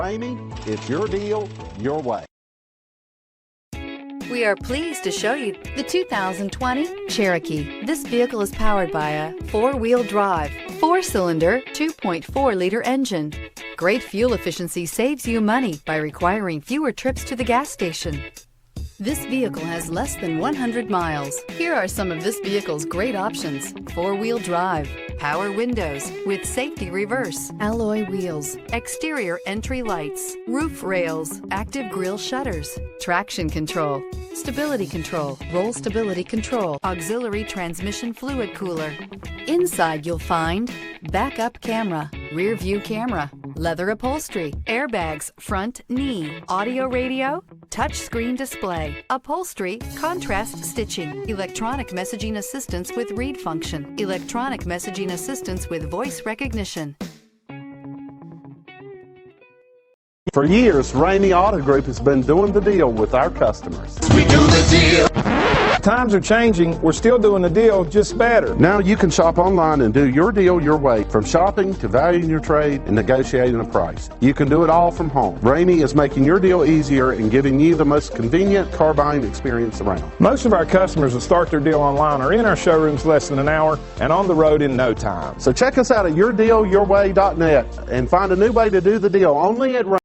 Ramey, it's your deal, your way. We are pleased to show you the 2020 Cherokee. This vehicle is powered by a 4-wheel drive, 4-cylinder, 2.4-liter engine. Great fuel efficiency saves you money by requiring fewer trips to the gas station. This vehicle has less than 100 miles. Here are some of this vehicle's great options: 4-wheel drive, power windows with safety reverse, alloy wheels, exterior entry lights, roof rails, active grille shutters, traction control, stability control, roll stability control, auxiliary transmission fluid cooler. Inside you'll find backup camera, rear view camera, leather upholstery, airbags, front knee, audio radio, touchscreen display, upholstery, contrast stitching, electronic messaging assistance with read function, electronic messaging assistance with voice recognition. For years, Ramey Auto Group has been doing the deal with our customers. We do the deal. Times are changing. We're still doing the deal, just better. Now you can shop online and do your deal your way, from shopping to valuing your trade and negotiating a price. You can do it all from home. Ramey is making your deal easier and giving you the most convenient car buying experience around. Most of our customers that start their deal online are in our showrooms less than an hour and on the road in no time. So check us out at yourdealyourway.net and find a new way to do the deal only at Ramey.